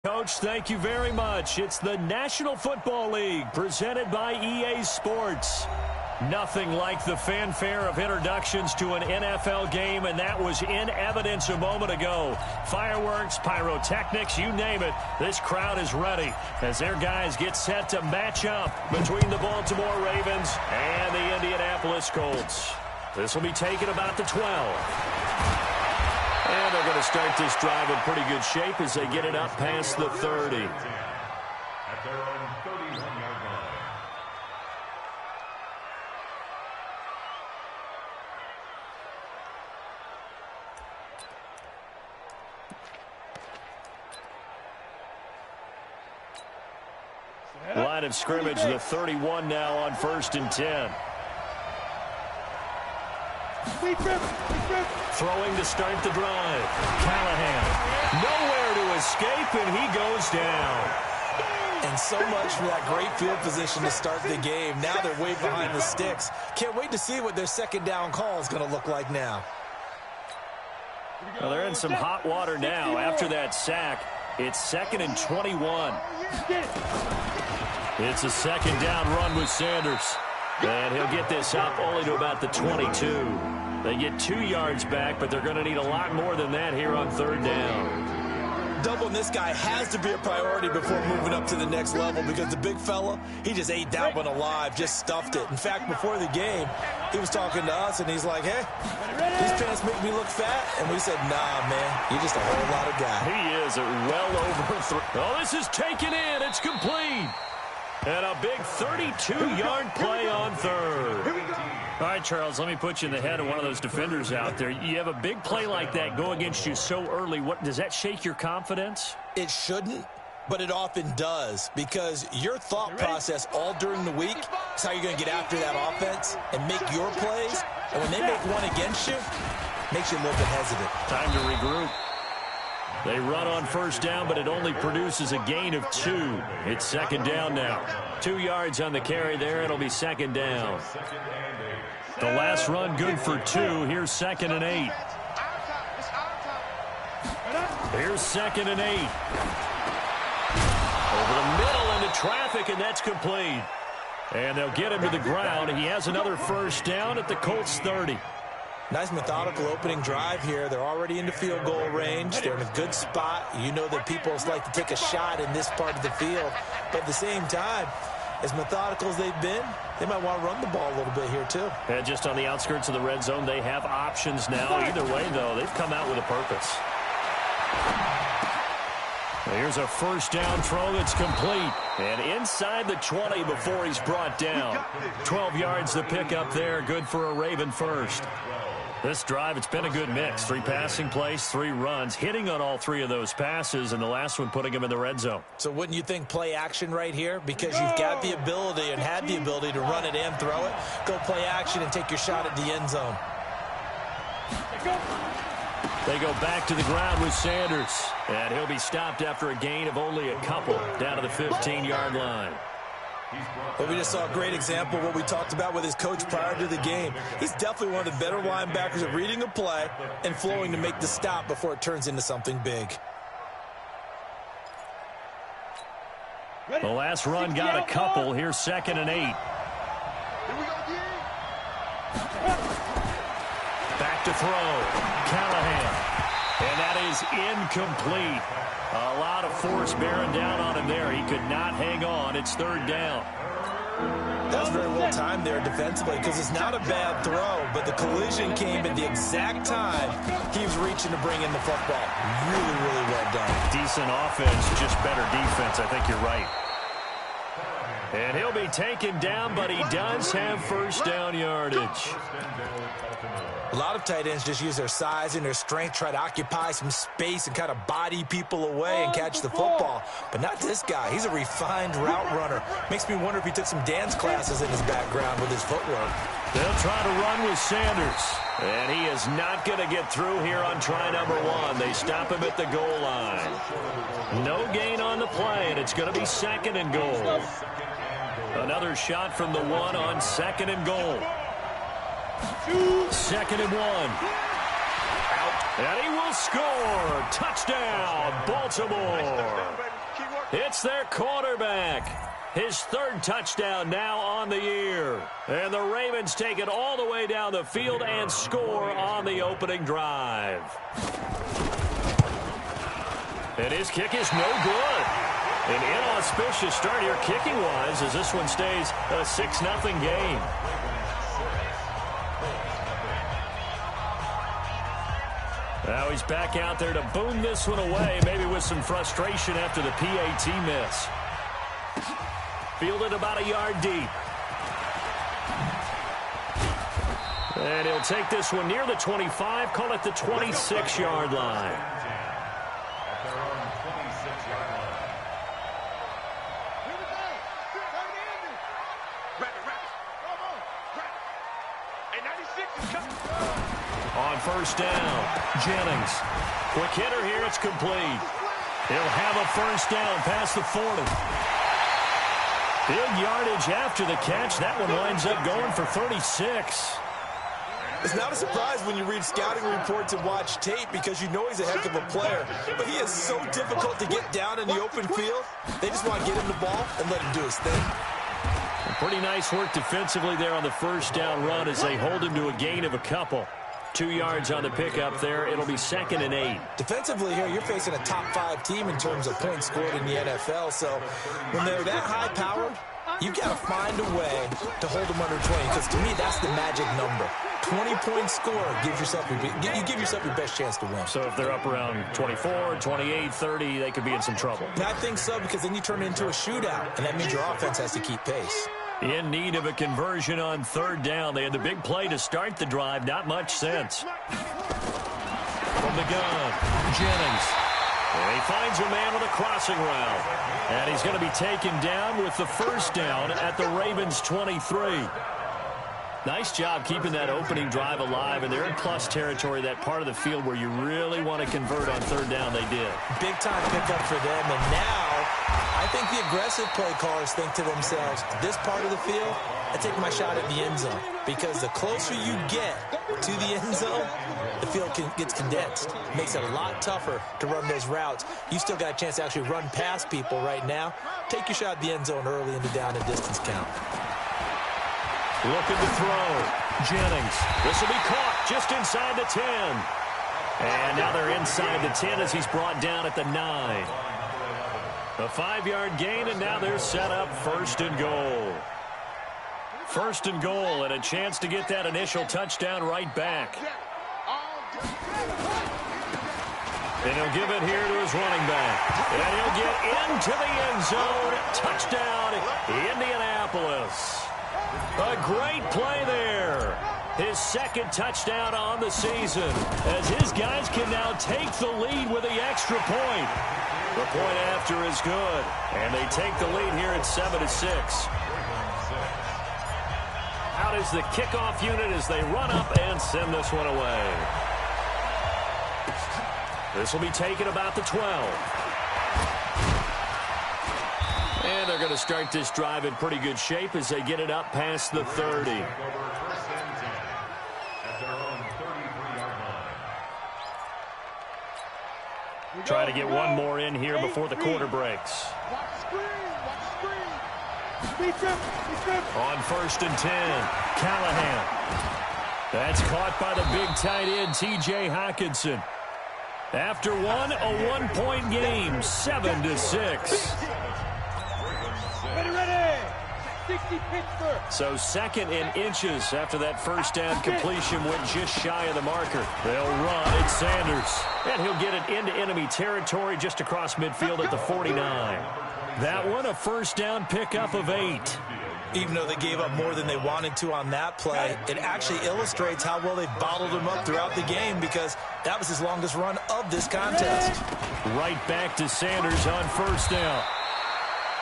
Coach, thank you very much. It's the National Football League presented by EA Sports. Nothing like the fanfare of introductions to an NFL game, and that was in evidence a moment ago. Fireworks, pyrotechnics, you name it. This crowd is ready as their guys get set to match up between the Baltimore Ravens and the Indianapolis Colts. This will be taken about the 12. And they're going to start this drive in pretty good shape as they get it up past the 30. At their own 31-yard line. Line of scrimmage, the 31 now on 1st and 10. Throwing to start the drive. Callhan. Nowhere to escape, and he goes down. And so much for that great field position to start the game. Now they're way behind the sticks. Can't wait to see what their second down call is going to look like now. Well, they're in some hot water now. After that sack, it's 2nd and 21. It's a second down run with Sanders. And he'll get this up only to about the 22. They get 2 yards back, but they're going to need a lot more than that here on 3rd down. Doubling this guy has to be a priority before moving up to the next level because the big fella, he just ate that one alive, just stuffed it. In fact, before the game, he was talking to us, and he's like, hey, these pants make me look fat. And we said, nah, man, you're just a whole lot of guy. He is well over 3. Oh, this is taken in. It's complete. And a big 32-yard play on 3rd. All right, Charles, let me put you in the head of one of those defenders out there. You have a big play like that go against you so early. What does that shake your confidence? It shouldn't, but it often does because your thought process all during the week is how you're going to get after that offense and make your plays. And when they make one against you, it makes you a little bit hesitant. Time to regroup. They run on 1st down, but it only produces a gain of 2. It's 2nd down now. 2 yards on the carry there. It'll be 2nd down. The last run good for 2. Here's 2nd and 8. Here's 2nd and 8. Over the middle into traffic, and that's complete. And they'll get him to the ground. He has another 1st down at the Colts 30. Nice methodical opening drive here. They're already into field goal range. They're in a good spot. You know that people like to take a shot in this part of the field. But at the same time, as methodical as they've been, they might want to run the ball a little bit here too. And just on the outskirts of the red zone, they have options now. Either way, though, they've come out with a purpose. Here's a 1st down throw that's complete. And inside the 20 before he's brought down. 12 yards to pick up there. Good for a Raven first. This drive, it's been a good mix. 3 passing plays, 3 runs, hitting on all 3 of those passes, and the last one putting him in the red zone. So wouldn't you think play action right here? Because you've got the ability and had the ability to run it and throw it. Go play action and take your shot at the end zone. They go back to the ground with Sanders. And he'll be stopped after a gain of only a couple down to the 15-yard line. But we just saw a great example of what we talked about with his coach prior to the game. He's definitely one of the better linebackers at reading a play and flowing to make the stop before it turns into something big. The last run got a couple. Here's 2nd and 8. Back to throw. Callhan. And that is incomplete. A lot of force bearing down on him there. He could not hang on. It's 3rd down. That was very well timed there defensively because it's not a bad throw, but the collision came at the exact time he was reaching to bring in the football. Really, really well done. Decent offense, just better defense. I think you're right. And he'll be taken down, but he does have 1st down yardage. A lot of tight ends just use their size and their strength, try to occupy some space and kind of body people away and catch the football. But not this guy. He's a refined route runner. Makes me wonder if he took some dance classes in his background with his footwork. They'll try to run with Sanders. And he is not going to get through here on try number 1. They stop him at the goal line. No gain on the play, and it's going to be 2nd and goal. Another shot from the 1 on 2nd and goal. 2nd and 1. Out And he will score. Touchdown, Baltimore. It's their quarterback. His third touchdown now on the year. And the Ravens take it all the way down the field and score on the opening drive. And his kick is no good. An inauspicious start here kicking-wise as this one stays a 6-0 game. Now he's back out there to boom this one away, maybe with some frustration after the PAT miss. Fielded about a yard deep. And he'll take this one near the 25, call it the 26-yard line. On first down, Jennings. Quick hitter here, it's complete. He'll have a first down past the 40. Big yardage after the catch. That one winds up going for 36. It's not a surprise when you read scouting reports and watch tape because you know he's a heck of a player. But he is so difficult to get down in the open field. They just want to get him the ball and let him do his thing. Pretty nice work defensively there on the first down run as they hold him to a gain of a couple. 2 yards on the pickup there. It'll be 2nd and 8. Defensively here, you're facing a top-5 team in terms of points scored in the NFL. So when they're that high-powered, you got to find a way to hold them under 20. Because to me, that's the magic number. 20-point score gives yourself you give yourself your best chance to win. So if they're up around 24, 28, 30, they could be in some trouble. And I think so, because then you turn it into a shootout, and that means your offense has to keep pace. In need of a conversion on third down. They had the big play to start the drive. Not much sense. From the gun, Jennings. And he finds a man on the crossing route. And he's going to be taken down with the first down at the Ravens' 23. Nice job keeping that opening drive alive, and they're in plus territory, that part of the field where you really want to convert on third down. They did. Big-time pickup for them, and now I think the aggressive play callers think to themselves, this part of the field, I take my shot at the end zone, because the closer you get to the end zone, the field gets condensed. It makes it a lot tougher to run those routes. You still got a chance to actually run past people right now. Take your shot at the end zone early in the down and distance count. Looking to throw. Jennings. This will be caught just inside the 10. And now they're inside the 10 as he's brought down at the 9. A 5-yard gain, and now they're set up 1st and goal. 1st and goal, and a chance to get that initial touchdown right back. And he'll give it here to his running back. And he'll get into the end zone. Touchdown, Indianapolis. A great play there. His 2nd touchdown on the season as his guys can now take the lead with the extra point. The point after is good, and they take the lead here at 7-6. Out is the kickoff unit as they run up and send this one away. This will be taken about the 12. And they're going to start this drive in pretty good shape as they get it up past the 30. Try to get one more in here before the quarter breaks. On 1st and 10, Callhan. That's caught by the big tight end, T.J. Hockenson. After one, a one-point game, 7-6. So 2nd and inches after that first down completion went just shy of the marker. They'll run. It's Sanders. And he'll get it into enemy territory just across midfield at the 49. That one, a first down pickup of 8. Even though they gave up more than they wanted to on that play, it actually illustrates how well they've bottled him up throughout the game because that was his longest run of this contest. Right back to Sanders on first down.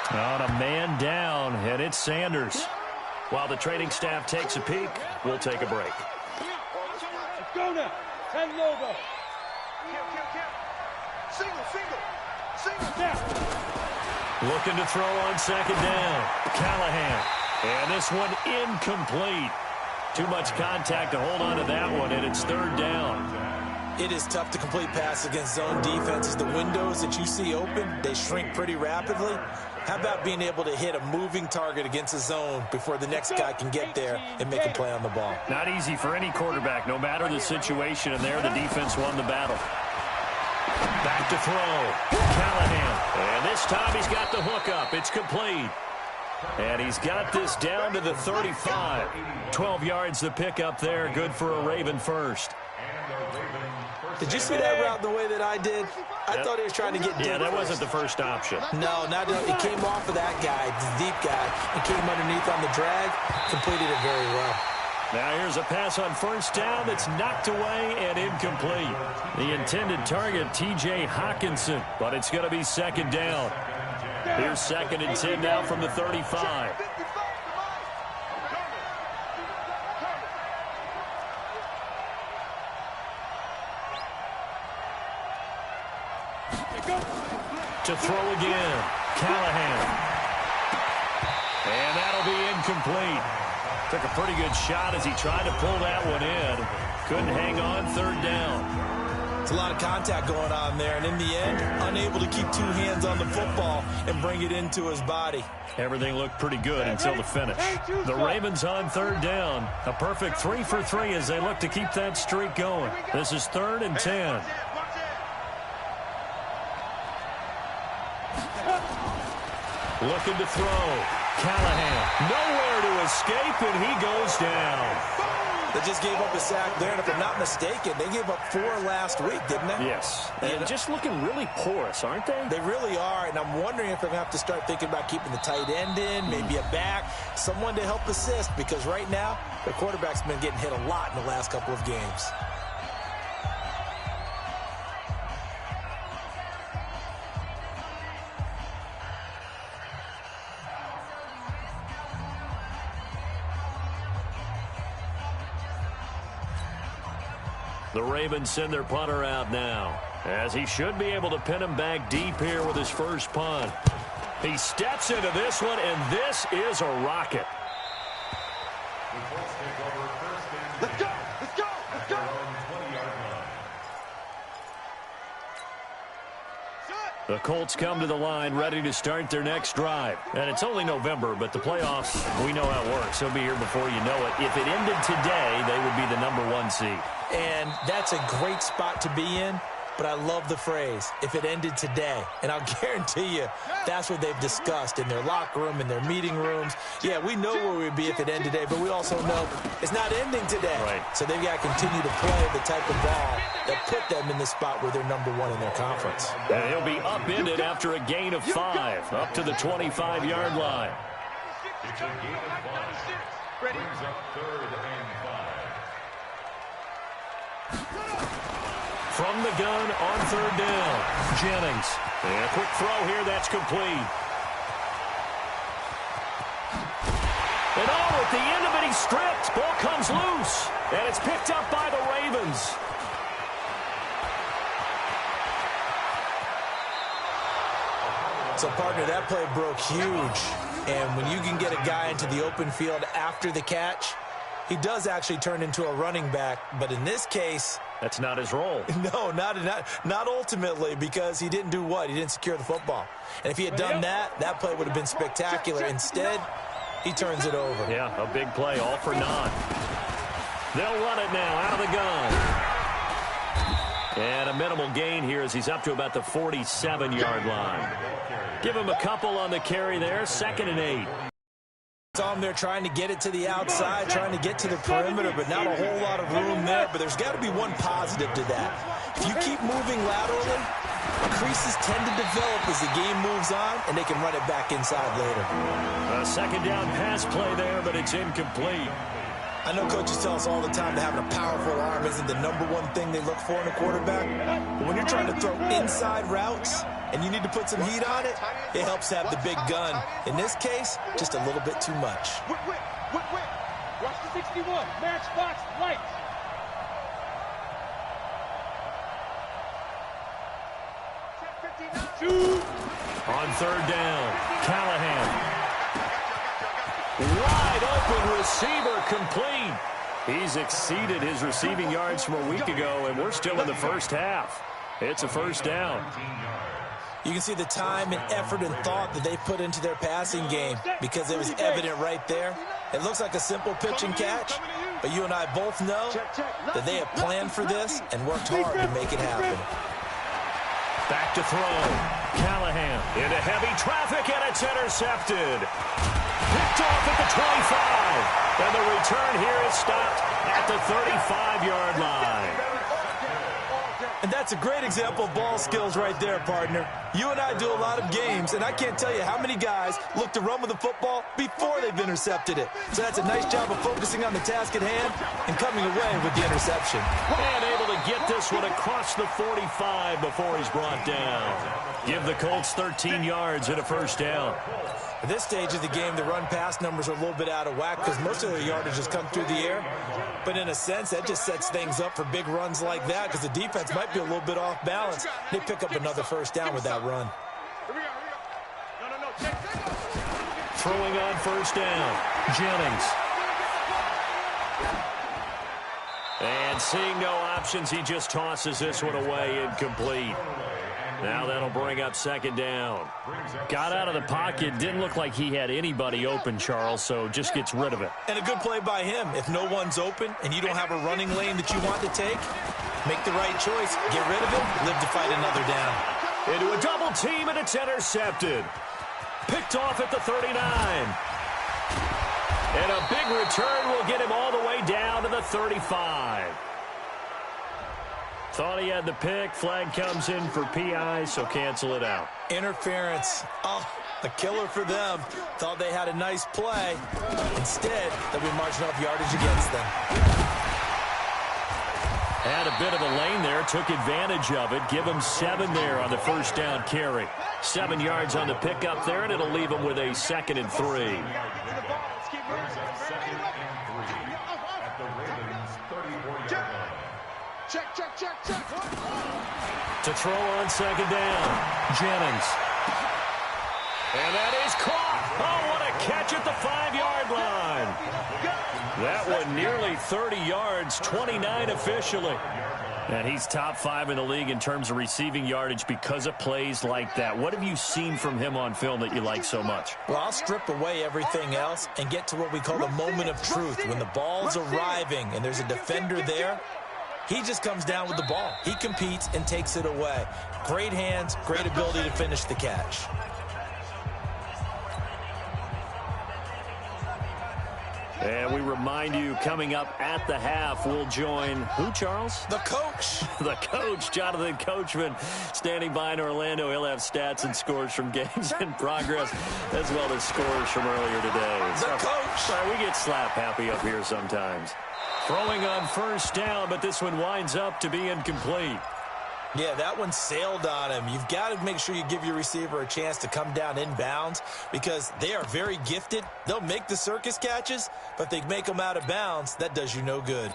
On a man down, and it's Sanders. While the training staff takes a peek, we'll take a break. Let's go now. 10 logo. Single. Down. Looking to throw on 2nd down. Callhan. And this one incomplete. Too much contact to hold on to that one, and it's 3rd down. It is tough to complete passes against zone defenses. The windows that you see open, they shrink pretty rapidly. How about being able to hit a moving target against a zone before the next guy can get there and make a play on the ball? Not easy for any quarterback, no matter the situation, and there the defense won the battle. Back to throw. Callhan. And this time he's got the hook up. It's complete. And he's got this down to the 35. 12 yards the pick up there. Good for a Raven first. Did you see that route the way that I did? I thought he was trying to get deep. Yeah, that wasn't the first option. No, it came off of that guy, the deep guy, and came underneath on the drag. Completed it very well. Now here's a pass on first down that's knocked away and incomplete. The intended target, T.J. Hawkinson, but it's going to be second down. Here's 2nd and 10 now from the 35. To throw again, Callhan. And that'll be incomplete. Took a pretty good shot as he tried to pull that one in. Couldn't hang on, 3rd down. It's a lot of contact going on there, and in the end, unable to keep 2 hands on the football and bring it into his body. Everything looked pretty good until the finish. The Ravens on 3rd down. A perfect 3 for 3 as they look to keep that streak going. This is 3rd and 10. Looking to throw. Callhan. Nowhere to escape, and he goes down. They just gave up a sack there, and if I'm not mistaken, they gave up 4 last week, didn't they? Yes. And just looking really porous, aren't they? They really are, and I'm wondering if they're going to have to start thinking about keeping the tight end in, maybe a back, someone to help assist, because right now, the quarterback's been getting hit a lot in the last couple of games. The Ravens send their punter out now, as he should be able to pin him back deep here with his first punt. He steps into this one, and this is a rocket. Let's go! Let's go! Let's go! The Colts come to the line ready to start their next drive. And it's only November, but the playoffs, we know how it works. They'll be here before you know it. If it ended today, they would be the #1 seed. And that's a great spot to be in, but I love the phrase, if it ended today. And I'll guarantee you, that's what they've discussed in their locker room, in their meeting rooms. Yeah, we know where we'd be if it ended today, but we also know it's not ending today. Right. So they've got to continue to play the type of ball that put them in the spot where they're #1 in their conference. And he'll be upended after a gain of 5, up to the 25-yard line. It's a gain of 5. Brings up 3rd and 5. From the gun on 3rd down, Jennings. And a quick throw here, that's complete. And at the end of it, he's stripped. Ball comes loose, and it's picked up by the Ravens. So, partner, that play broke huge. And when you can get a guy into the open field after the catch, he does actually turn into a running back. But in this case, that's not his role. No, not ultimately, because he didn't do what? He didn't secure the football. And if he had done that, that play would have been spectacular. Instead, he turns it over. Yeah, a big play, all for naught. They'll run it now out of the gun. And a minimal gain here as he's up to about the 47-yard line. Give him a couple on the carry there, 2nd and 8. Saw him there trying to get it to the outside, trying to get to the perimeter, but not a whole lot of room there. But there's got to be one positive to that. If you keep moving laterally, creases tend to develop as the game moves on, and they can run it back inside later. A 2nd down pass play there, but it's incomplete. I know coaches tell us all the time that having a powerful arm isn't the #1 thing they look for in a quarterback. But when you're trying to throw inside routes and you need to put some heat on it, it helps to have the big gun. In this case, just a little bit too much. Watch the 61. Matchbox lights. On 3rd down, Callhan. Wide open receiver complete. He's exceeded his receiving yards from a week ago, and we're still in the first half. It's a first down. You can see the time and effort and thought that they put into their passing game because it was evident right there. It looks like a simple pitch and catch, but you and I both know that they have planned for this and worked hard to make it happen. Back to throw. Callhan into heavy traffic, and it's intercepted. Picked off at the 25. And the return here is stopped at the 35-yard line. And that's a great example of ball skills right there, partner. You and I do a lot of games, and I can't tell you how many guys look to run with the football before they've intercepted it. So that's a nice job of focusing on the task at hand and coming away with the interception. And able to get this one across the 45 before he's brought down. Give the Colts 13 yards and a first down. At this stage of the game, the run-pass numbers are a little bit out of whack because most of their yardage has come through the air. But in a sense, that just sets things up for big runs like that because the defense might be a little bit off balance. They pick up another first down with that run. Throwing on first down, Jennings. And seeing no options, he just tosses this one away, incomplete. Now that'll bring up second down. Got out of the pocket. Didn't look like he had anybody open, Charles, so just gets rid of it. And a good play by him. If no one's open and you don't have a running lane that you want to take, make the right choice. Get rid of it. Live to fight another down. Into a double team, and it's intercepted. Picked off at the 39. And a big return will get him all the way down to the 35. Thought he had the pick. Flag comes in for PI, so cancel it out. Interference. Oh, a killer for them. Thought they had a nice play. Instead, they'll be marching off yardage against them. Had a bit of a lane there. Took advantage of it. Give him 7 there on the first down carry. 7 yards on the pickup there, and it'll leave him with a 2nd and 3. Check. To throw on second down, Jennings. And that is caught. Oh, what a catch at the 5-yard line. That one nearly 30 yards, 29 officially. And he's top 5 in the league in terms of receiving yardage because of plays like that. What have you seen from him on film that you like so much? Well, I'll strip away everything else and get to what we call the moment of truth. When the ball's arriving and there's a defender there, he just comes down with the ball. He competes and takes it away. Great hands, great ability to finish the catch. And we remind you, coming up at the half, we'll join who, Charles? The coach. The coach, Jonathan Coachman, standing by in Orlando. He'll have stats and scores from games in progress, as well as scores from earlier today. The coach. Sorry, we get slap happy up here sometimes. Throwing on first down, but this one winds up to be incomplete. Yeah, that one sailed on him. You've got to make sure you give your receiver a chance to come down inbounds because they are very gifted. They'll make the circus catches, but if they make them out of bounds, that does you no good.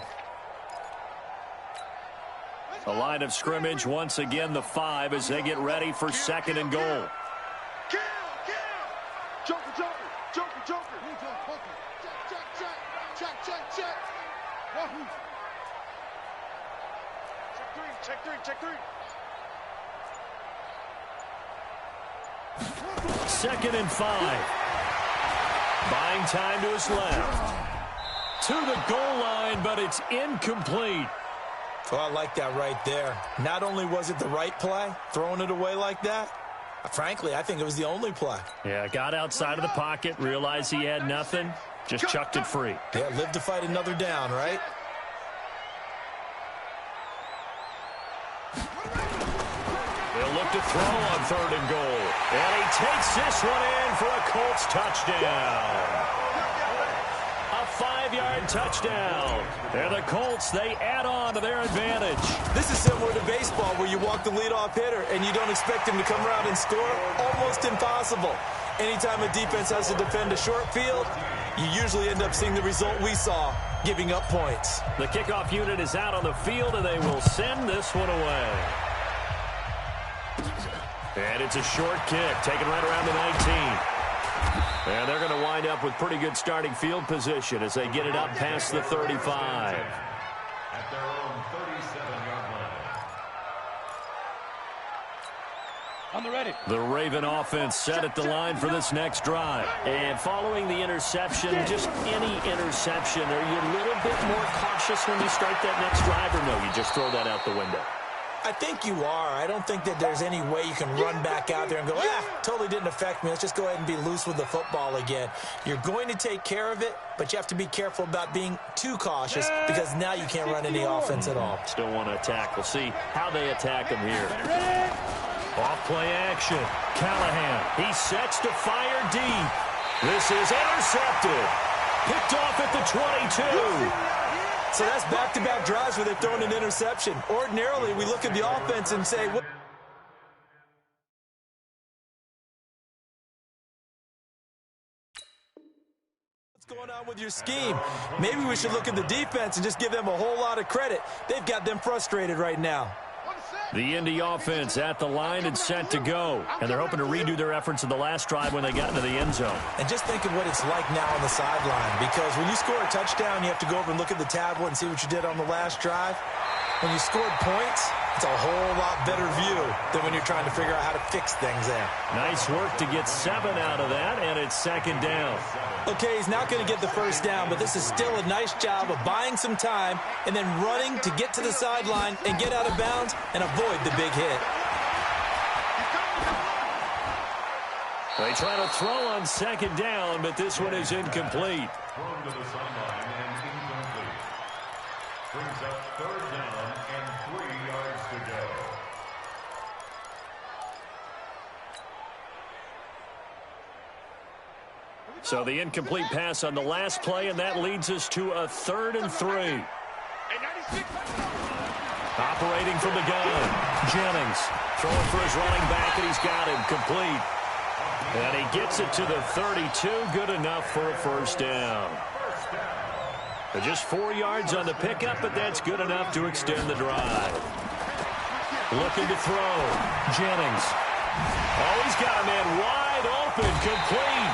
A line of scrimmage, once again, the 5 as they get ready for 2nd and goal. Joker. Check. Wahoo. Check three. 2nd and 5. Buying time to his left. To the goal line, but it's incomplete. Oh, I like that right there. Not only was it the right play, throwing it away like that, frankly, I think it was the only play. Yeah, got outside of the pocket, realized he had nothing, just chucked it free. Yeah, live to fight another down, right? They'll look to throw on 3rd and goal. And he takes this one in for a Colts touchdown. A 5-yard touchdown. And the Colts, they add on to their advantage. This is similar to baseball where you walk the leadoff hitter and you don't expect him to come around and score. Almost impossible. Anytime a defense has to defend a short field, you usually end up seeing the result we saw, giving up points. The kickoff unit is out on the field, and they will send this one away. And it's a short kick, taken right around the 19. And they're going to wind up with pretty good starting field position as they get it up past the 35. At their own 37-yard line. On the ready. The Raven offense set at the line for this next drive. And following the interception, just any interception, are you a little bit more cautious when you start that next drive, or no, you just throw that out the window? I think you are. I don't think that there's any way you can run back out there and go, totally didn't affect me. Let's just go ahead and be loose with the football again. You're going to take care of it, but you have to be careful about being too cautious because now you can't run any offense at all. Still want to attack. We'll see how they attack him here. Off play action. Callhan. He sets to fire deep. This is intercepted. Picked off at the 22. So that's back-to-back drives where they've thrown an interception. Ordinarily, we look at the offense and say, what's going on with your scheme? Maybe we should look at the defense and just give them a whole lot of credit. They've got them frustrated right now. The Indy offense at the line and set to go. And they're hoping to redo their efforts in the last drive when they got into the end zone. And just think of what it's like now on the sideline. Because when you score a touchdown, you have to go over and look at the tablet and see what you did on the last drive. When you scored points, it's a whole lot better view than when you're trying to figure out how to fix things there. Nice work to get 7 out of that, and it's second down. Okay, he's not going to get the first down, but this is still a nice job of buying some time and then running to get to the sideline and get out of bounds and avoid the big hit. They try to throw on second down, but this one is incomplete. Thrown to the sideline and incomplete. Brings up third down and 3 yards to go. So the incomplete pass on the last play, and that leads us to a 3rd and 3. Operating from the gun, Jennings throwing for his running back, and he's got him complete. And he gets it to the 32, good enough for a first down. Just 4 yards on the pickup, but that's good enough to extend the drive. Looking to throw, Jennings. Oh, he's got a man wide open, complete.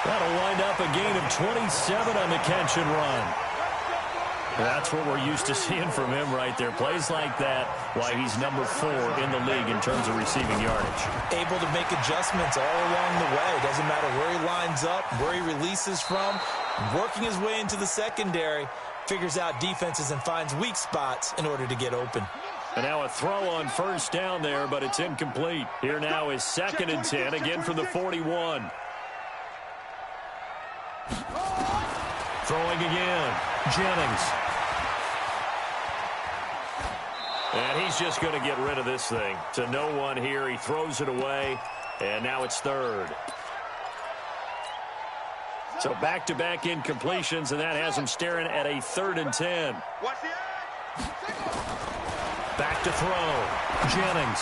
That'll wind up a gain of 27 on the catch and run. That's what we're used to seeing from him right there. Plays like that, why he's number 4 in the league in terms of receiving yardage. Able to make adjustments all along the way. Doesn't matter where he lines up, where he releases from. Working his way into the secondary, figures out defenses and finds weak spots in order to get open. And now a throw on first down there, but it's incomplete. Here now is 2nd and 10, again from the 41. Throwing again, Jennings. And he's just going to get rid of this thing. To no one here, he throws it away, and now it's 3rd. So back-to-back incompletions, and that has him staring at a 3rd and 10. Back to throw, Jennings.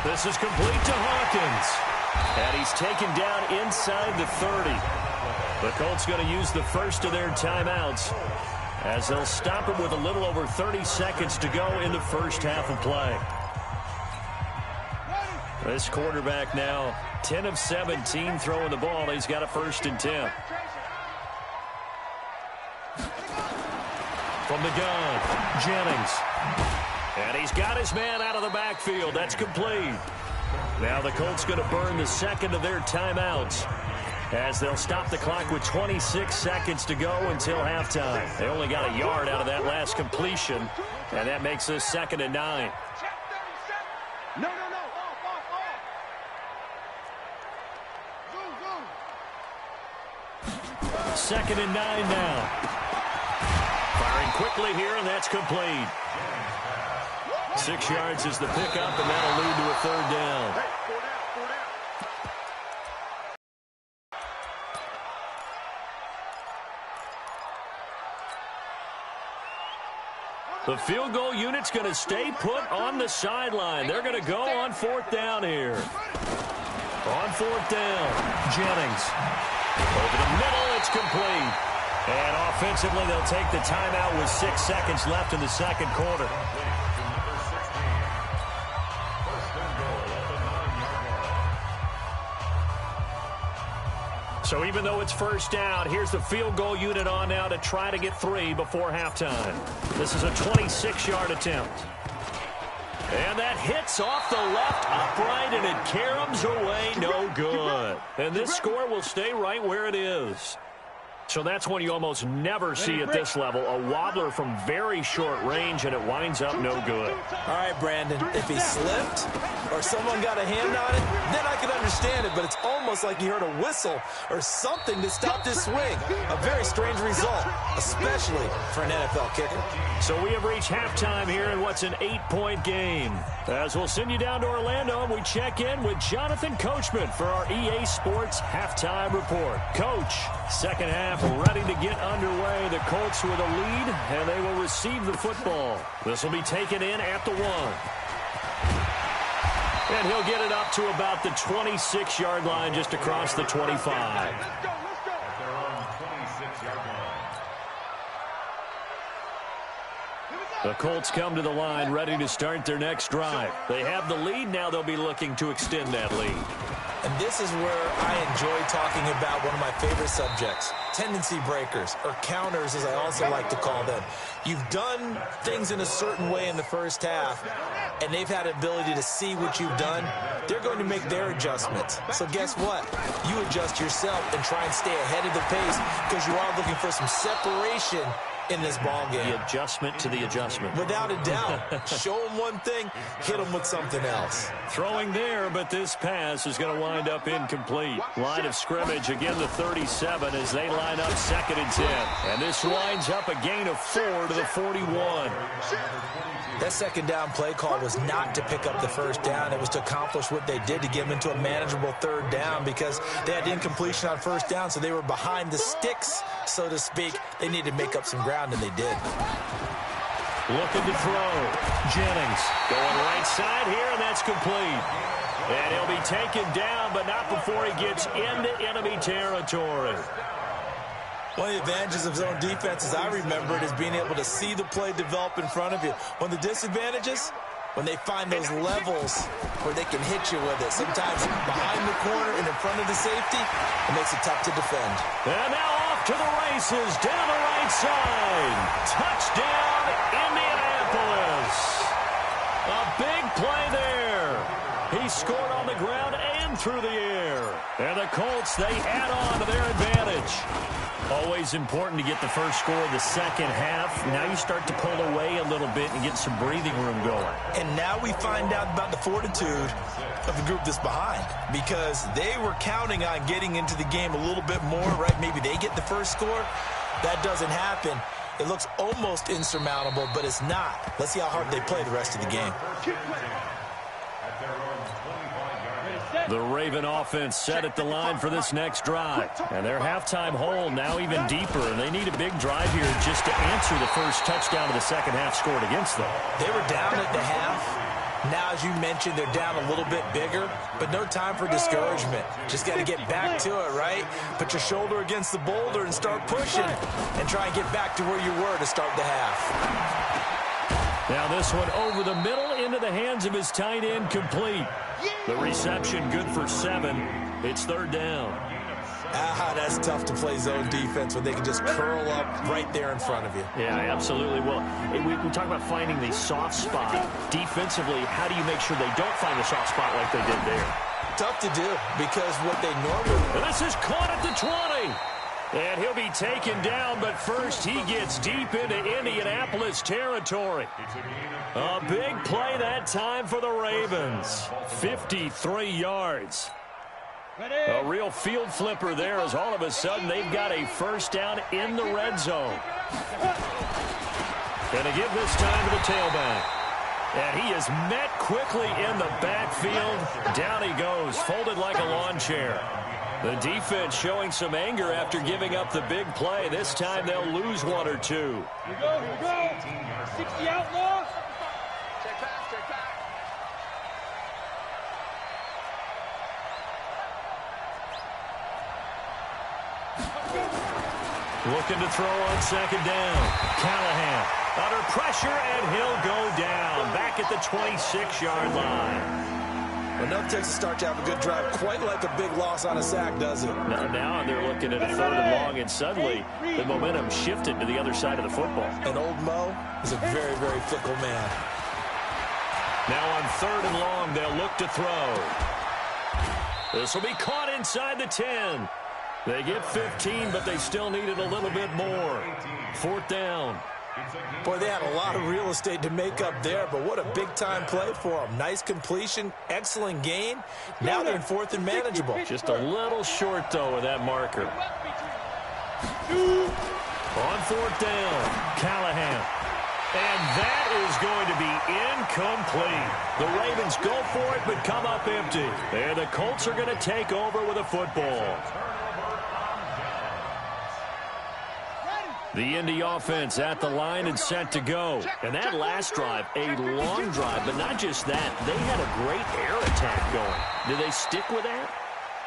This is complete to Hawkins. And he's taken down inside the 30. The Colts going to use the first of their timeouts as they'll stop him with a little over 30 seconds to go in the first half of play. This quarterback now 10 of 17 throwing the ball. He's got a 1st and 10. From the gun, Jennings. And he's got his man out of the backfield. That's complete. Now the Colts going to burn the second of their timeouts as they'll stop the clock with 26 seconds to go until halftime. They only got a yard out of that last completion, and that makes this 2nd and 9. No. 2nd and 9 now. Firing quickly here, and that's complete. 6 yards is the pickup, and that'll lead to a 3rd down. The field goal unit's going to stay put on the sideline. They're going to go on 4th down here. On 4th down, Jennings. Over the middle, it's complete. And offensively, they'll take the timeout with 6 seconds left in the second quarter. So even though it's first down, here's the field goal unit on now to try to get 3 before halftime. This is a 26-yard attempt. And that hits off the left upright, and it caroms away, no good. And this score will stay right where it is. So that's one you almost never see at this level. A wobbler from very short range, and it winds up no good. All right, Brandon, if he slipped or someone got a hand on it, then I could understand it, but it's almost like you heard a whistle or something to stop this swing. A very strange result, especially for an NFL kicker. So we have reached halftime here in what's an 8-point game. As we'll send you down to Orlando, and we check in with Jonathan Coachman for our EA Sports Halftime Report. Coach, second half ready to get underway. The Colts with a lead, and they will receive the football. This will be taken in at the 1. And he'll get it up to about the 26-yard line, just across the 25. The Colts come to the line ready to start their next drive. They have the lead. Now they'll be looking to extend that lead. And this is where I enjoy talking about one of my favorite subjects, tendency breakers, or counters as I also like to call them. You've done things in a certain way in the first half, and they've had the ability to see what you've done. They're going to make their adjustments. So guess what? You adjust yourself and try and stay ahead of the pace because you are looking for some separation in this ball game. The adjustment to the adjustment. Without a doubt. Show them one thing, hit them with something else. Throwing there, but this pass is going to wind up incomplete. Line of scrimmage, again the 37 as they line up 2nd and 10. And this winds up a gain of 4 to the 41. That second down play call was not to pick up the first down. It was to accomplish what they did to get them into a manageable 3rd down because they had incompletion on first down, so they were behind the sticks, so to speak. They needed to make up some ground, and they did. Looking to throw. Jennings going right side here, and that's complete. And he'll be taken down, but not before he gets into enemy territory. One of the advantages of zone defense, as I remember it, is being able to see the play develop in front of you. One of the disadvantages, when they find those levels where they can hit you with it. Sometimes behind the corner and in front of the safety, it makes it tough to defend. And now off to the races, down the right side. Touchdown, Indianapolis. A big play there. He scored on the ground and through the air. And the Colts, they add on to their advantage. Always important to get the first score of the second half. Now you start to pull away a little bit and get some breathing room going. And now we find out about the fortitude of the group that's behind because they were counting on getting into the game a little bit more, right? Maybe they get the first score. That doesn't happen. It looks almost insurmountable, but it's not. Let's see how hard they play the rest of the game. The Raven offense set at the line for this next drive. And their halftime hole now even deeper, and they need a big drive here just to answer the first touchdown of the second half scored against them. They were down at the half. Now, as you mentioned, they're down a little bit bigger, but no time for discouragement. Just got to get back to it, right? Put your shoulder against the boulder and start pushing and try and get back to where you were to start the half. Now this one over the middle into the hands of his tight end, complete. The reception good for 7. It's 3rd down. That's tough to play zone defense when they can just curl up right there in front of you. Yeah, absolutely. Well, we talk about finding the soft spot. Defensively, how do you make sure they don't find the soft spot like they did there? Tough to do because what they normally... And this is caught at the 20. And he'll be taken down, but first he gets deep into Indianapolis territory. A big play that time for the Ravens. 53 yards. A real field flipper there as all of a sudden they've got a first down in the red zone. Going to give this time to the tailback. And he is met quickly in the backfield. Down he goes, folded like a lawn chair. The defense showing some anger after giving up the big play. This time they'll lose 1 or 2. Here we go. 60 outlaw. Check back. Looking to throw on second down. Callhan under pressure, and he'll go down. Back at the 26-yard line. Enough takes a start to have a good drive, quite like a big loss on a sack, does it? Now they're looking at a 3rd and long, and suddenly the momentum shifted to the other side of the football. And old Mo is a very, very fickle man. Now on 3rd and long, they'll look to throw. This will be caught inside the 10. They get 15, but they still needed a little bit more. 4th down. Boy, they had a lot of real estate to make up there, but what a big-time play for them. Nice completion, excellent gain. Now they're in 4th and manageable. Just a little short, though, with that marker. On 4th down, Callhan. And that is going to be incomplete. The Ravens go for it, but come up empty. And the Colts are going to take over with a football. The Indy offense at the line and set to go. And that last drive, a long drive, but not just that. They had a great air attack going. Do they stick with that?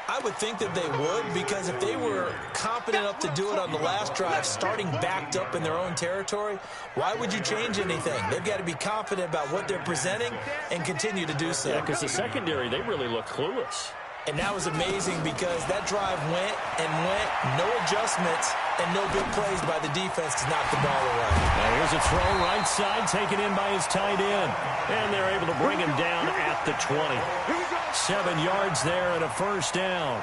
I would think that they would, because if they were competent enough to do it on the last drive, starting backed up in their own territory, why would you change anything? They've got to be confident about what they're presenting and continue to do so. Yeah, because the secondary, they really look clueless. And that was amazing because that drive went and went, no adjustments, and no big plays by the defense to knock the ball away. Now here's a throw right side, taken in by his tight end. And they're able to bring him down at the 20. 7 yards there and a 1st down.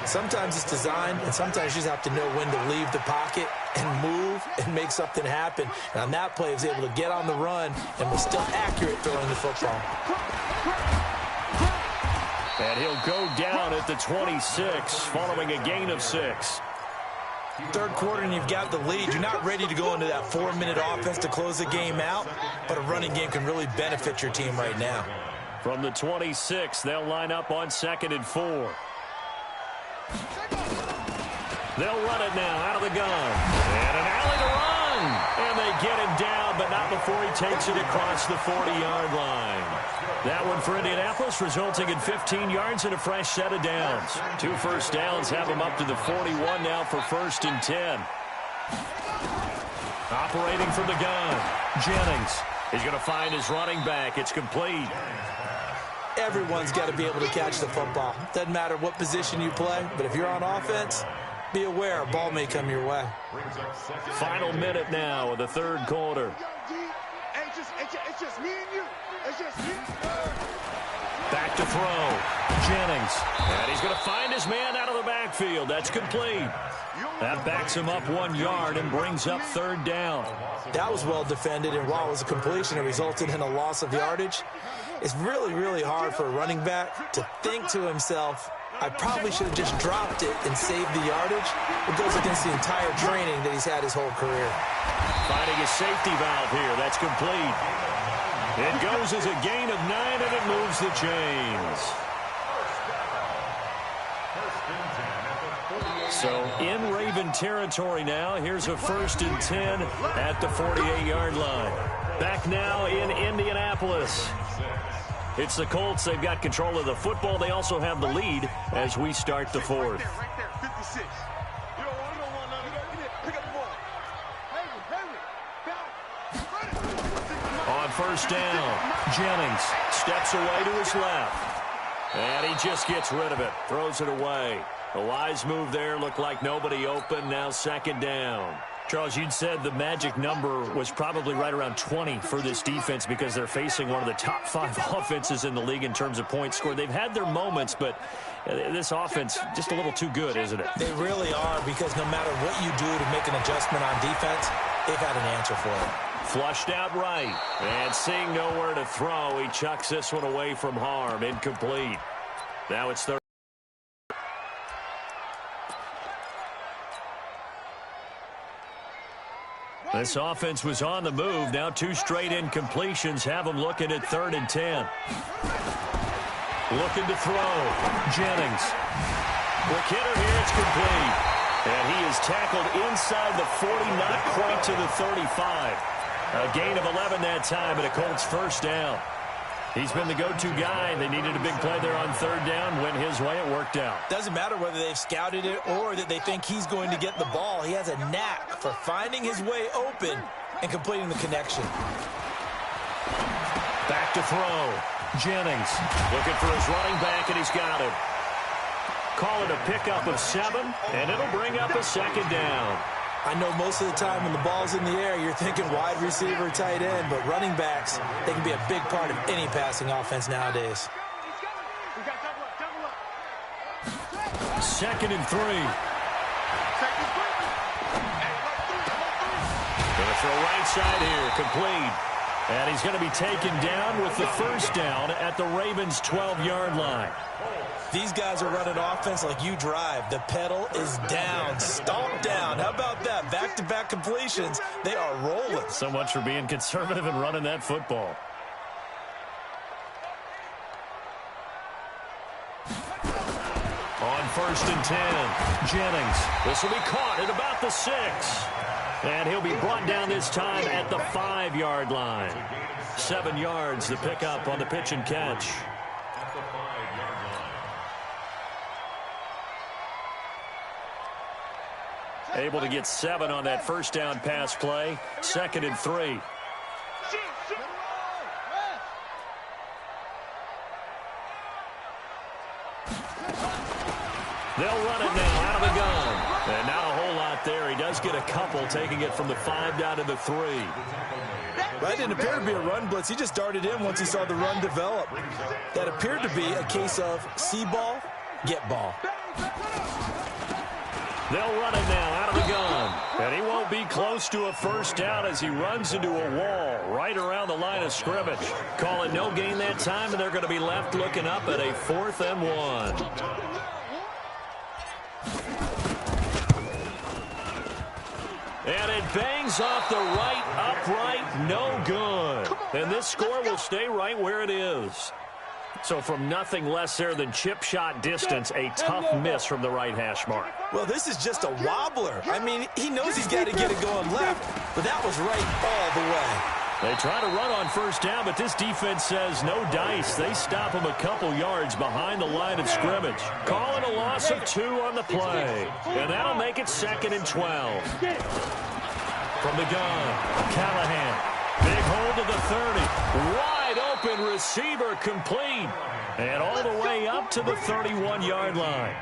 Sometimes it's designed, and sometimes you just have to know when to leave the pocket and move and make something happen. And on that play, he was able to get on the run and was still accurate throwing the football. And he'll go down at the 26 following a gain of 6. 3rd quarter and you've got the lead. You're not ready to go into that 4-minute offense to close the game out, but a running game can really benefit your team right now. From the 26, they'll line up on 2nd and 4. They'll run it now out of the gun. And an alley to run. And they get him down, but not before he takes it across the 40-yard line. That one for Indianapolis, resulting in 15 yards and a fresh set of downs. 2 first downs have them up to the 41 now for 1st and 10. Operating from the gun, Jennings. He's going to find his running back. It's complete. Everyone's got to be able to catch the football. Doesn't matter what position you play, but if you're on offense, be aware a ball may come your way. Final minute now of the 3rd quarter. It's just me and you. It's just me. Back to throw. Jennings. And he's going to find his man out of the backfield. That's complete. That backs him up 1 yard and brings up 3rd down. That was well defended, and while it was a completion, it resulted in a loss of yardage. It's really, really hard for a running back to think to himself, I probably should have just dropped it and saved the yardage. It goes against the entire training that he's had his whole career. Finding a safety valve here. That's complete. It goes as a gain of 9, and it moves the chains. So in Raven territory now. Here's a 1st and 10 at the 48-yard line. Back now in Indianapolis. It's the Colts. They've got control of the football. They also have the lead as we start the 4th. Right there, 56. You don't want none of that. Pick up the ball. On 1st down, Jennings steps away to his left. And he just gets rid of it. Throws it away. A wise move there. Looked like nobody open. Now 2nd down. Charles, you'd said the magic number was probably right around 20 for this defense because they're facing one of the top 5 offenses in the league in terms of points scored. They've had their moments, but this offense just a little too good, isn't it? They really are, because no matter what you do to make an adjustment on defense, they've had an answer for it. Flushed out right. And seeing nowhere to throw, he chucks this one away from harm. Incomplete. Now it's 3rd. This offense was on the move. Now 2 straight incompletions have them looking at 3rd and 10. Looking to throw. Jennings. Quick hitter here. It's complete. And he is tackled inside the 40, not quite to the 35. A gain of 11 that time, and a Colts 1st down. He's been the go-to guy. They needed a big play there on 3rd down. Went his way. It worked out. Doesn't matter whether they've scouted it or that they think he's going to get the ball. He has a knack for finding his way open and completing the connection. Back to throw. Jennings looking for his running back, and he's got him. Call it a pickup of 7, and it'll bring up a second down. I know most of the time when the ball's in the air, you're thinking wide receiver, tight end, but running backs, they can be a big part of any passing offense nowadays. 2nd and 3. Gonna throw right side here, complete. And he's going to be taken down with the first down at the Ravens' 12-yard line. These guys are running offense like you drive. The pedal is down, stomp down. How about that? Back-to-back completions. They are rolling. So much for being conservative and running that football. On 1st and 10, Jennings. This will be caught at about the 6. And he'll be brought down this time at the 5-yard line. 7 yards, the pickup on the pitch and catch. At the 5-yard line. Able to get 7 on that first down pass play. 2nd and 3. They'll run it now out of the gun. And not a whole lot there. He does get a couple, taking it from the 5 down to the 3. That didn't appear to be a run blitz. He just darted in once he saw the run develop. That appeared to be a case of see ball, get ball. They'll run it now out of the gun. And he won't be close to a first down as he runs into a wall right around the line of scrimmage. Call it no gain that time, and they're going to be left looking up at a 4th and 1. And it bangs off the right upright, no good. And this score will stay right where it is. So from nothing less there than chip shot distance, a tough miss from the right hash mark. Well, this is just a wobbler. I mean, he knows he's got to get it going left, but that was right all the way. They try to run on first down, but this defense says no dice. They stop him a couple yards behind the line of scrimmage. Calling a loss of 2 on the play. And that'll make it 2nd and 12. From the gun, Callhan. Big hold to the 30. Wide open receiver complete. And all the way up to the 31-yard line.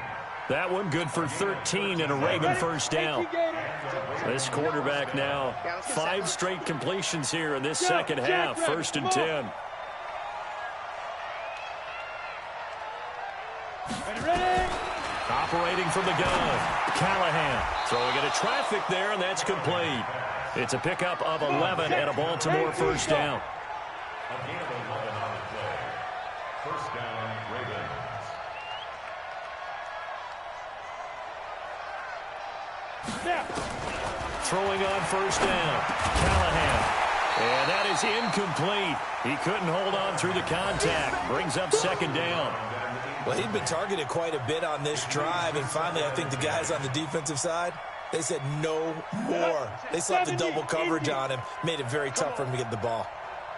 That one good for 13 and a Raven first down. This quarterback now, 5 straight completions here in this second half. 1st and 10. Operating from the gun, Callhan throwing into traffic there, and that's complete. It's a pickup of 11 and a Baltimore first down. Again, 11 on the play. First down, Ravens. Throwing on first down, Callhan. And that is incomplete. He couldn't hold on through the contact. Brings up 2nd down. Well, he'd been targeted quite a bit on this drive, and finally I think the guys on the defensive side, they said no more. They slapped the double coverage on him, made it very tough for him to get the ball.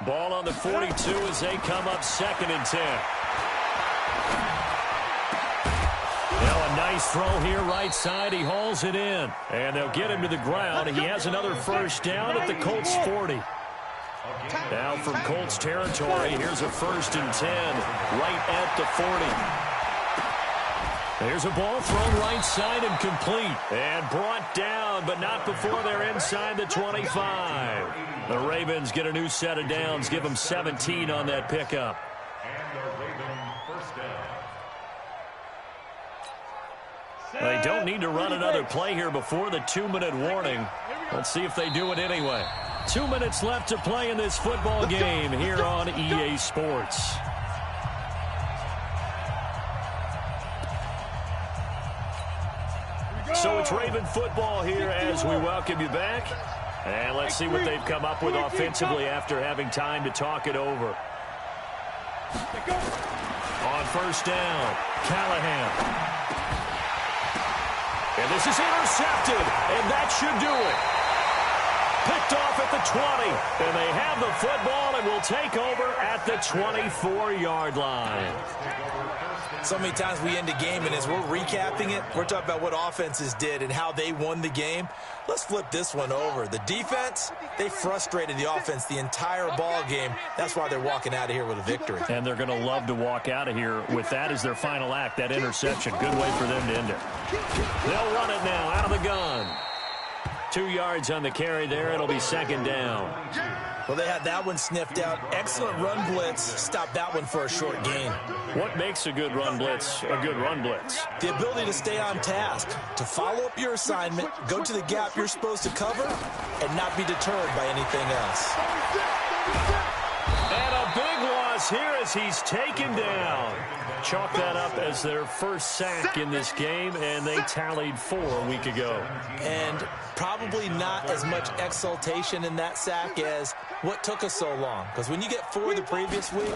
Ball on the 42 as they come up 2nd and 10. Now a nice throw here right side. He hauls it in. And they'll get him to the ground. He has another first down at the Colts 40. Now from Colts territory, here's a 1st and 10 right at the 40. There's a ball thrown right side and complete. And brought down, but not before they're inside the 25. The Ravens get a new set of downs, give them 17 on that pickup. And the Raven first down. They don't need to run another play here before the 2-minute warning. Let's see if they do it anyway. 2 minutes left to play in this football game here on EA Sports. So it's Raven football here as we welcome you back. And let's see what they've come up with offensively after having time to talk it over. On first down, Callhan. And this is intercepted, and that should do it. Picked off at the 20. And they have the football and will take over at the 24-yard line. So many times we end a game, and as we're recapping it, we're talking about what offenses did and how they won the game. Let's flip this one over. The defense, they frustrated the offense the entire ball game. That's why they're walking out of here with a victory. And they're going to love to walk out of here with that as their final act, that interception. Good way for them to end it. They'll run it now out of the gun. 2 yards on the carry there. It'll be second down. Well, they had that one sniffed out. Excellent run blitz. Stopped that one for a short gain. What makes a good run blitz a good run blitz? The ability to stay on task, to follow up your assignment, go to the gap you're supposed to cover, and not be deterred by anything else. And a big loss here as he's taken down. Chalk that up as their first sack in this game, and they tallied 4 a week ago. And probably not as much exultation in that sack as what took us so long. Because when you get 4 the previous week,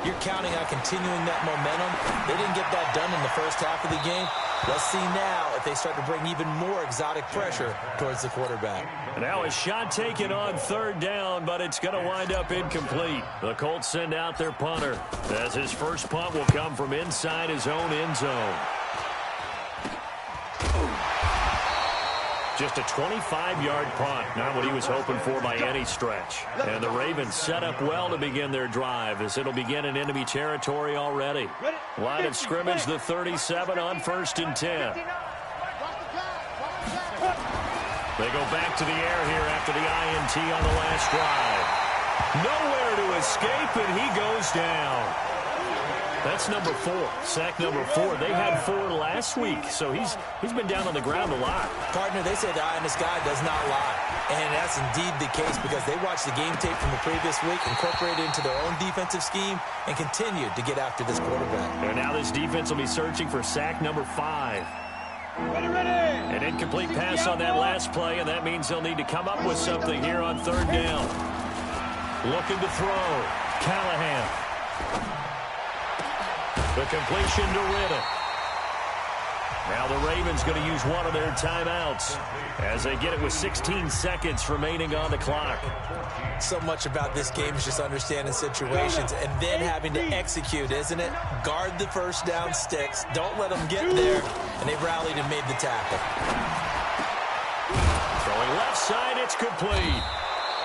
you're counting on continuing that momentum. They didn't get that done in the first half of the game. Let's see now if they start to bring even more exotic pressure towards the quarterback. And now a shot taken on third down, but it's going to wind up incomplete. The Colts send out their punter as his first punt will come from inside his own end zone. Just a 25-yard punt, not what he was hoping for by any stretch. And the Ravens set up well to begin their drive as it'll begin in enemy territory already. Line of scrimmage, the 37 on 1st and 10. They go back to the air here after the INT on the last drive. Nowhere to escape, and he goes down. That's number 4, sack number 4. They had 4 last week, so he's been down on the ground a lot. Partner, they say the eye in the sky does not lie. And that's indeed the case because they watched the game tape from the previous week, incorporated it into their own defensive scheme, and continued to get after this quarterback. And now this defense will be searching for sack number 5. An incomplete pass on that last play, and that means they'll need to come up with something here on third down. Looking to throw. Callhan. The completion to Riddick. Now the Ravens going to use one of their timeouts as they get it with 16 seconds remaining on the clock. So much about this game is just understanding situations and then having to execute, isn't it? Guard the first down sticks. Don't let them get there. And they've rallied and made the tackle. Throwing left side, it's complete.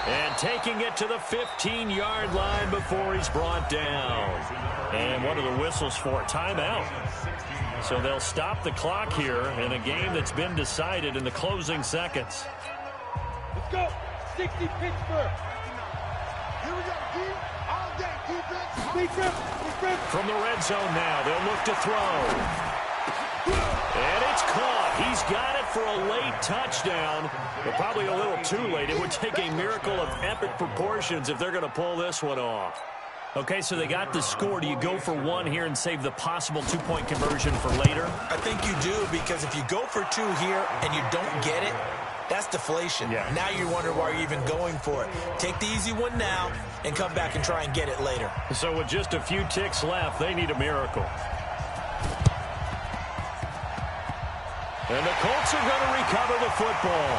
And taking it to the 15-yard line before he's brought down. And what are the whistles for? Timeout. So they'll stop the clock here in a game that's been decided in the closing seconds. Let's go. 60 Pittsburgh. Here we go. All day defense. From the red zone now, they'll look to throw. And it's caught. He's got it for a late touchdown, but probably a little too late. It would take a miracle of epic proportions if they're going to pull this one off. Okay, so they got the score. Do you go for 1 here and save the possible 2-point conversion for later? I think you do, because if you go for 2 here and you don't get it, that's deflation. Yeah. Now you wonder why you're even going for it. Take the easy one now and come back and try and get it later. So with just a few ticks left, they need a miracle. And the Colts are going to recover the football.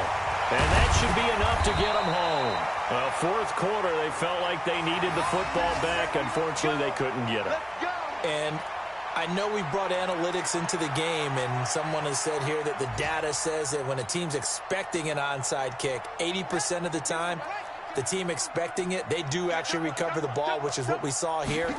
And that should be enough to get them home. Well, fourth quarter, they felt like they needed the football back. Unfortunately, they couldn't get it. And I know we brought analytics into the game, and someone has said here that the data says that when a team's expecting an onside kick, 80% of the time, the team expecting it, they do actually recover the ball, which is what we saw here.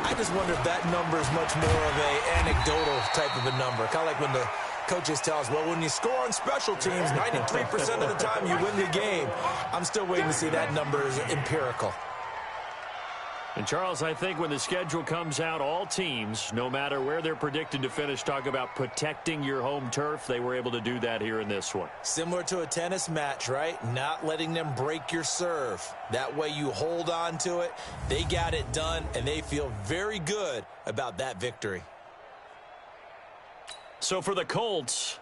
I just wonder if that number is much more of an anecdotal type of a number. Kind of like when the coaches tell us, well, when you score on special teams, 93% of the time you win the game. I'm still waiting to see that number is empirical. And, Charles, I think when the schedule comes out, all teams, no matter where they're predicted to finish, talk about protecting your home turf. They were able to do that here in this one. Similar to a tennis match, right? Not letting them break your serve. That way you hold on to it. They got it done, and they feel very good about that victory. So for the Colts,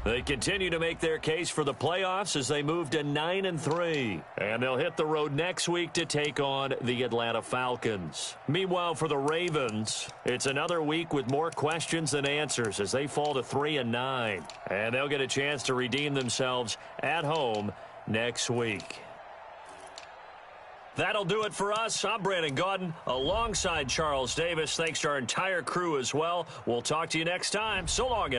they continue to make their case for the playoffs as they move to 9-3. And they'll hit the road next week to take on the Atlanta Falcons. Meanwhile, for the Ravens, it's another week with more questions than answers as they fall to 3-9. And they'll get a chance to redeem themselves at home next week. That'll do it for us. I'm Brandon Gaudin alongside Charles Davis. Thanks to our entire crew as well. We'll talk to you next time. So long.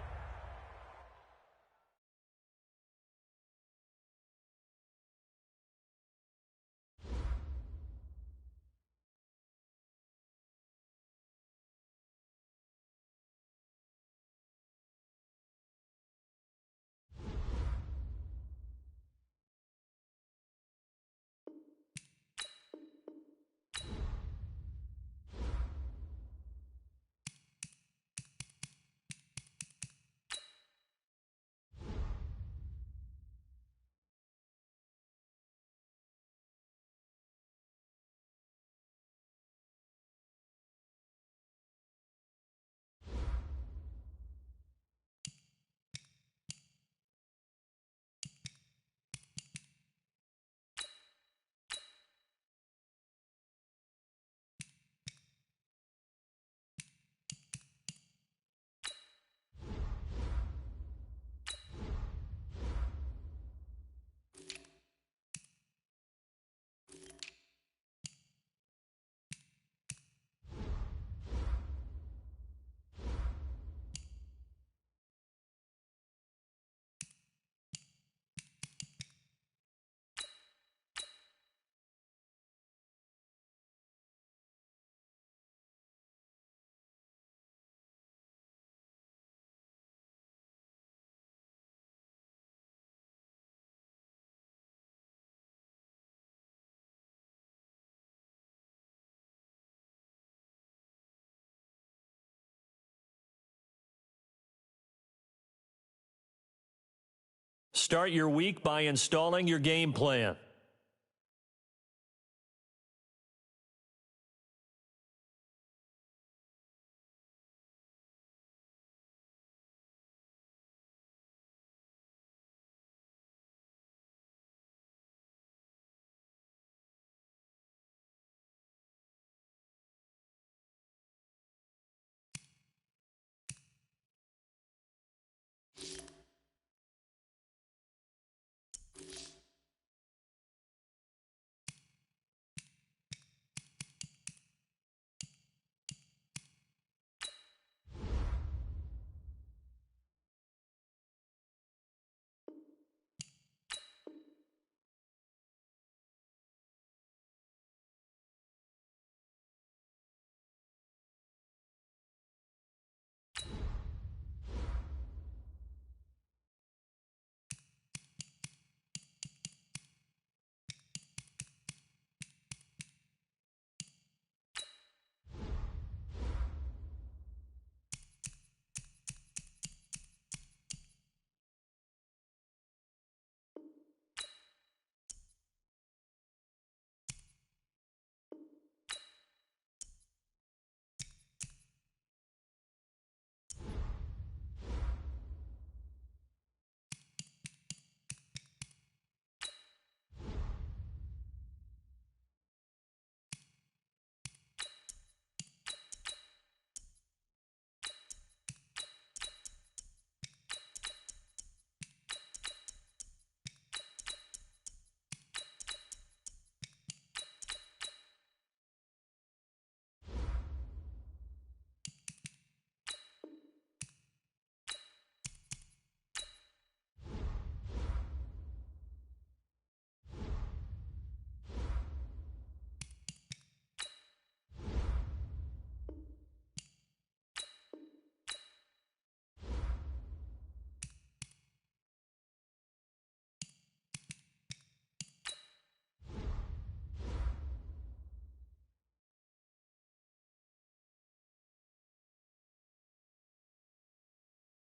Start your week by installing your game plan.